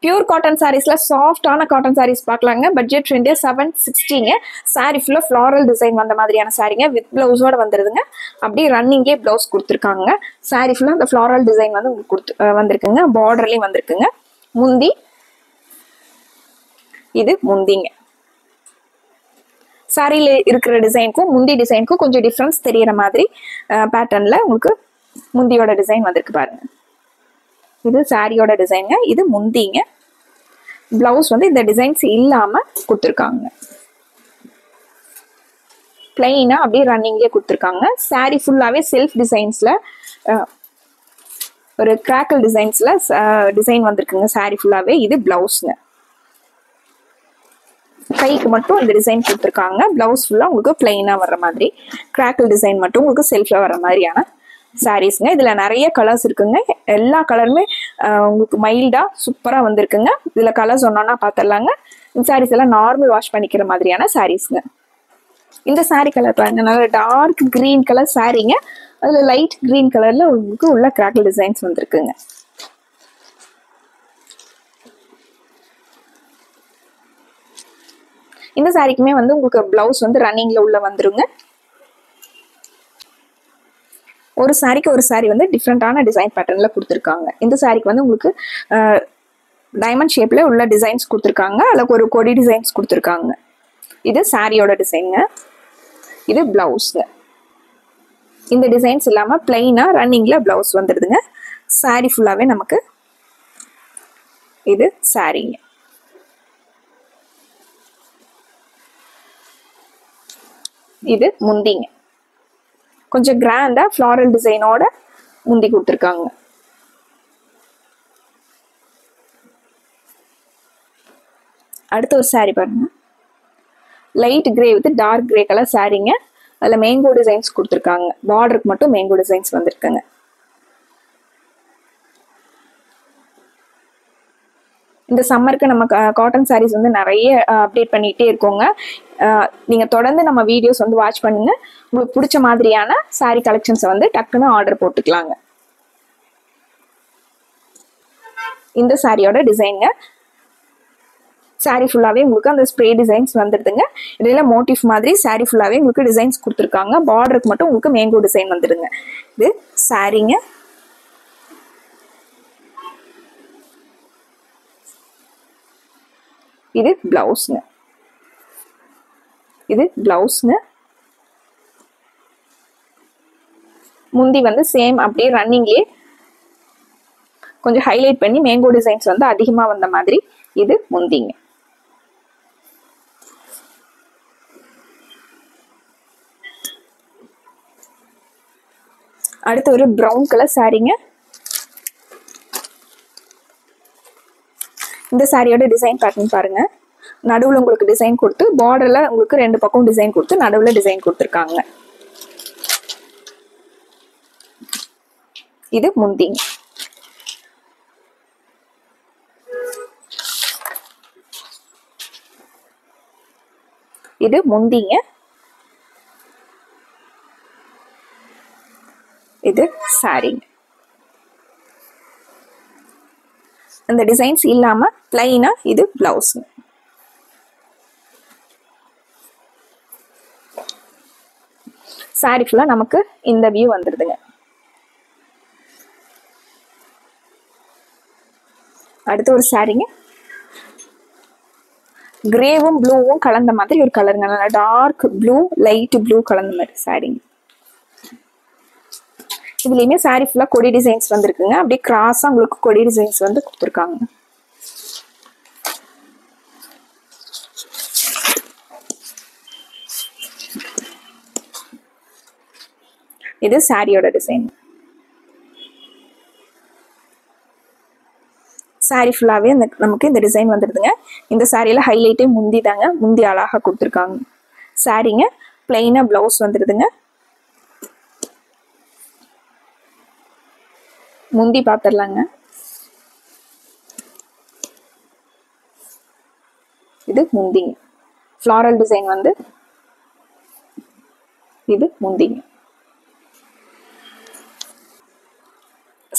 Pure cotton சாரீஸ்ல சாஃப்டான cotton saris பார்க்கலாங்க. Budget ஃப்ரெண்டே 760ங்க. Sari ஃபுல்லா ஃப்ளாரல் டிசைன் வந்த மாதிரியான சாரீங்க வித் பிளவுஸோட வந்துருதுங்க. அப்படியே ரன்னிங்கே பிளவுஸ் கொடுத்துருக்காங்க. சாரீ ஃபுல்லா அந்த ஃப்ளாரல் டிசைன் வந்து உங்களுக்கு வந்திருக்குங்க. பார்டர்லயும் வந்திருக்குங்க. முந்தி இது முந்திங்க. சாரியில இருக்கிற டிசைனுக்கும் முந்தி டிசைனுக்கும் கொஞ்சம் டிஃப்ரென்ஸ் தெரியற மாதிரி பேட்டர்ன்ல உங்களுக்கு முந்தியோட டிசைன் வந்திருக்கு பாருங்க. இது சாரியோட டிசைனுங்க. இது முந்திங்க. பிளவுஸ் வந்து இந்த டிசைன்ஸ் இல்லாம கொடுத்துருக்காங்க. பிளைனா அப்படியே ரன்னிங்லேயே கொடுத்துருக்காங்க. சாரி ஃபுல்லாவே செல்ஃப் டிசைன்ஸ்ல ஒரு கிராக்கல் டிசைன்ஸ்ல டிசைன் வந்திருக்குங்க. சாரி ஃபுல்லாவே. இது பிளவுஸ்ங்க. கைக்கு மட்டும் இந்த டிசைன் கொடுத்துருக்காங்க. பிளவுஸ் ஃபுல்லா உங்களுக்கு பிளைனா வர்ற மாதிரி, கிராக்கல் டிசைன் மட்டும் உங்களுக்கு செல்ஃப்ல வர்ற மாதிரியான சாரீஸ்ங்க. இதுல நிறைய கலர்ஸ் இருக்குங்க. எல்லா கலருமே உங்களுக்கு மைல்டா சூப்பரா வந்திருக்குங்க. இதுல கலர்ஸ் ஒன்னொன்னா பாத்திரலாங்க. இந்த சாரீஸ் எல்லாம் நார்மல் வாஷ் பண்ணிக்கிற மாதிரியான சாரீஸ்ங்க. இந்த சாரீ கலர் பாருங்க, நல்ல டார்க் கிரீன் கலர் சாரீங்க. அதுல லைட் கிரீன் கலர்ல உங்களுக்கு உள்ள கிராக்கல் டிசைன்ஸ் வந்திருக்குங்க. இந்த சாரிக்குமே வந்து உங்களுக்கு பிளவுஸ் வந்து ரன்னிங்ல உள்ள வந்துருங்க. ஒரு சாரிக்கு ஒரு சாரி வந்து டிஃப்ரெண்டான டிசைன் பேட்டர்ன்ல கொடுத்துருக்காங்க. இந்த சாரிக்கு வந்து உங்களுக்கு டைமண்ட் ஷேப்ல உள்ள டிசைன்ஸ் கொடுத்துருக்காங்க. அதுல ஒரு கொடி டிசைன்ஸ் கொடுத்துருக்காங்க. இது சாரியோட டிசைனுங்க. இது பிளவுஸ்ங்க. இந்த டிசைன்ஸ் இல்லாம பிளைனா ரன்னிங்ல பிளவுஸ் வந்துடுதுங்க. சாரி ஃபுல்லாவே நமக்கு இது சாரிங்க. இது முந்திங்க. கொஞ்சம் கிராண்டா ஃப்ளாரல் டிசைனோட முந்தி கொடுத்துருக்காங்க. அடுத்த ஒரு சாரி பாருங்க, light grey with dark grey colour சாரிங்க. அதுல மேங்கோ டிசைன்ஸ் கொடுத்துருக்காங்க. பார்டருக்கு மட்டும் மேங்கோ டிசைன்ஸ் வந்திருக்குங்க. இந்த சம்மருக்கு நம்ம காட்டன் சாரீஸ் வந்து நிறைய அப்டேட் பண்ணிட்டே இருக்கோங்க. நீங்க தொடர்ந்து நம்ம வீடியோஸ் வந்து வாட்ச் பண்ணுங்க. உங்களுக்கு பிடிச்ச மாதிரியான சாரீ கலெக்ஷன்ஸை வந்து டக்குன்னு ஆர்டர் போட்டுக்கலாங்க. இந்த சாரியோட டிசைனுங்க. சாரி ஃபுல்லாவே உங்களுக்கு அந்த ஸ்ப்ரே டிசைன்ஸ் வந்துடுதுங்க. இதுல மோட்டிவ் மாதிரி சாரி ஃபுல்லாவே உங்களுக்கு டிசைன்ஸ் கொடுத்துருக்காங்க. பார்டருக்கு மட்டும் உங்களுக்கு மேங்கோ டிசைன் வந்துடுங்க. இது சாரிங்க. இது பிளவுஸ்ங்க. இது பிளவுஸ்ங்க. முந்தி வந்து சேம் அப்படியே ரன்னிங்லயே கொஞ்சம் ஹைலைட் பண்ணி மேங்கோ டிசைன்ஸ் வந்து அதிகமா வந்த மாதிரி இது முந்திங்க. அடுத்து ஒரு பிரவுன் கலர் சாரிங்க. இந்த சாரியோட டிசைன் பேட்டர்ன் பாருங்க. நடுவுல உங்களுக்கு டிசைன் கொடுத்து, பார்டர்ல உங்களுக்கு ரெண்டு பக்கம் டிசைன் கொடுத்து, நடுவுல டிசைன் கொடுத்துருக்காங்க. இது முந்திங்க. இது முந்திங்க. இது சாரிங்க. அந்த டிசைன்ஸ் இல்லாம பிளைனா இது பிளவுஸ். சாரி ஃபுல்லா நமக்கு இந்த வியூ வந்துருதுங்க. அடுத்து ஒரு சாரிங்க. கிரேவும் ப்ளூவும் கலந்த மாதிரி ஒரு கலருங்க. நல்லா டார்க் ப்ளூ லைட் ப்ளூ கலந்த மாதிரி சாரிங்க. இதுலயுமே சாரி ஃபுல்லா கொடி டிசைன்ஸ் வந்திருக்குங்க. அப்படியே கிராஸா உங்களுக்கு கொடி டிசைன்ஸ் வந்து கொடுத்துருக்காங்க. இது சாரியோட டிசைன். சாரி ஃபுல்லாவே நமக்கு இந்த டிசைன் வந்துடுதுங்க. இந்த சாரியில ஹைலைட்டே முந்தி தாங்க. முந்தி அழகா கொடுத்துருக்காங்க. சாரிங்க. பிளைனா பிளவுஸ் வந்துடுதுங்க. முந்தி பாத்திரலாங்க. இது முந்திங்க. ஃப்ளாரல் டிசைன் வந்து இது முந்திங்க.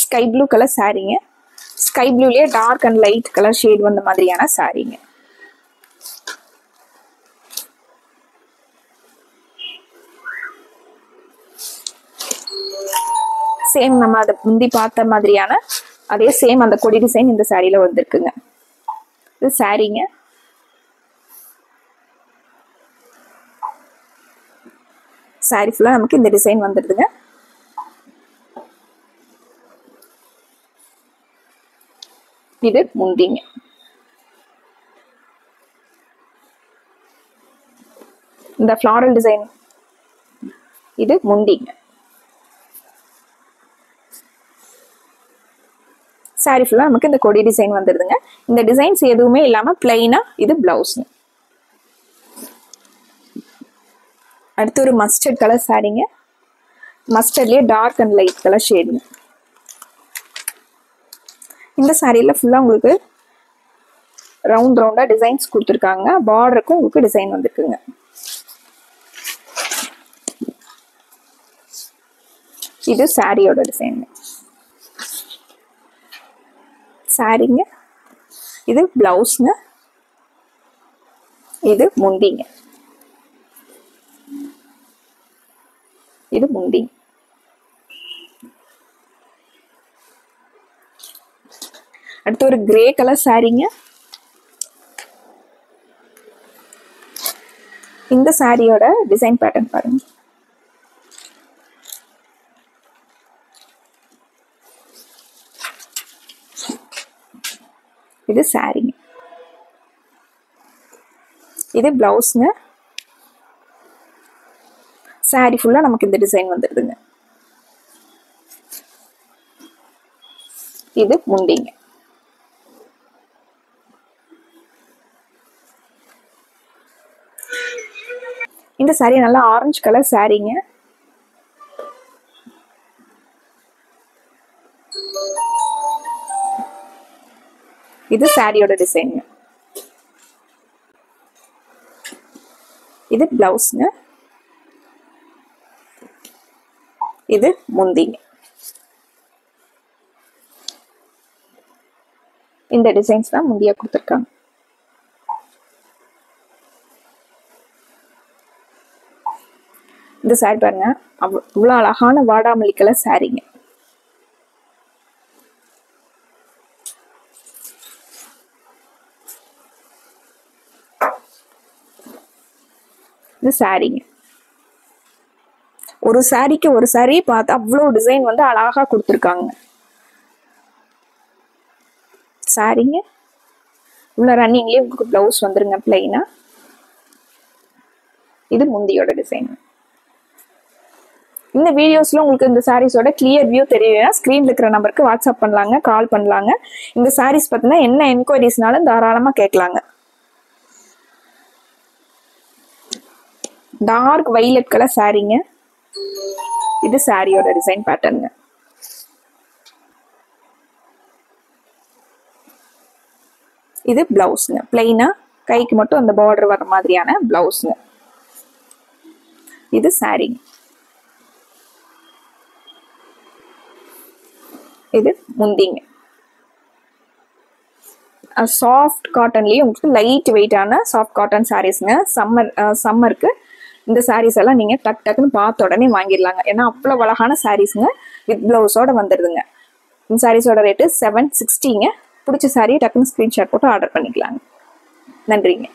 ஸ்கை ப்ளூ கலர் சாரிங்க. ஸ்கை ப்ளூலயே dark and light colour shade வந்த மாதிரியான சாரீங்க. சேம் நம்ம அதை முந்தி பார்த்த மாதிரியான அதே சேம் அந்த கொடி டிசைன் இந்த சாரியில வந்திருக்குங்க. இது சாரீங்க. சாரி ஃபுல்லா நமக்கு இந்த டிசைன் வந்துடுதுங்க. இது முந்திங்க. இந்த ஃப்ளாரல் டிசைன் இது முந்திங்க. சாரி ஃபுல்லா நமக்கு இந்த கொடி டிசைன் வந்துடுதுங்க. இந்த டிசைன்ஸ் எதுவுமே இல்லாம பிளைனா இது பிளவுஸ். அடுத்து ஒரு மஸ்டர்ட் கலர் சாரீங்க. மஸ்டர்ட்லயே டார்க் அண்ட் லைட் கலர் ஷேடுங்க. இந்த சாரியில ஃபுல்லா உங்களுக்கு ரவுண்ட் ரவுண்டா டிசைன்ஸ் கொடுத்துருக்காங்க. பார்டருக்கும் உங்களுக்கு டிசைன் வந்துருக்குங்க. இது சாரியோட டிசைன். சாரிங்க. இது பிளவுஸ்ங்க. இது முந்திங்க. இது முந்தி. அடுத்து ஒரு கிரே கலர் சாரீங்க. இந்த சாரியோட டிசைன் பேட்டர்ன் பாருங்க. இது சாரீங்க. இது பிளவுஸ்ங்க. சாரி ஃபுல்லா நமக்கு இந்த டிசைன் வந்துடுதுங்க. இது முந்திங்க. இந்த சாரி நல்லா ஆரஞ்சு கலர் சாரீங்க. இது சாரியோட டிசைன். இது பிளவுஸ்ங்க. இது முந்திங்க. இந்த டிசைன்ஸ் தான் முந்தியா கொடுத்துருக்காங்க. இந்த சாரி பாருங்க, இவ்வளவு அழகான வாடாமல்லி கலர் சாரிங்க. இது சாரிங்க. ஒரு சாரிக்கு ஒரு சாரி பார்த்து அவ்வளவு டிசைன் வந்து அழகா கொடுத்துருக்காங்க. சாரிங்க. இவ்வளவு ரன்னிங்லயே உங்களுக்கு பிளவுஸ் வந்துருங்க பிளைனா. இது முந்தியோட டிசைன். இந்த வீடியோஸ்ல உங்களுக்கு இந்த சாரீஸோட கிளியர் வியூ தெரியுதுன்னா ஸ்கிரீன்ல இருக்கிற நம்பருக்கு வாட்ஸ்அப் பண்ணலாங்க, கால் பண்ணலாங்க. இந்த சாரீஸ் பத்தினா என்ன என்கொயரிஸ்னாலும் தாராளமா கேட்கலாங்க. டார்க் வைலட் கலர் சாரீங்க. இது சாரியோட டிசைன் பேட்டர்ன். இது பிளவுஸ்ங்க. பிளைனா கைக்கு மட்டும் அந்த பார்டர் வர மாதிரியான பிளவுஸ்ங்க. இது சாரி. இது முந்திங்க. சாஃப்ட் காட்டன்லயே உங்களுக்கு லைட் வெயிட்டான சாஃப்ட் காட்டன் சாரீஸ்ங்க. சம்மருக்கு இந்த சாரீஸ் எல்லாம் நீங்க டக் டக்குன்னு பார்த்த உடனே வாங்கிடலாங்க. ஏன்னா அவ்வளவு அழகான சாரீஸ்ங்க. வித் பிளவுஸோட வந்துடுதுங்க. இந்த சாரீஸோட ரேட்டு 760ங்க. பிடிச்ச சாரியை டக்குன்னு ஸ்கிரீன்ஷாட் போட்டு ஆர்டர் பண்ணிக்கலாங்க. நன்றிங்க.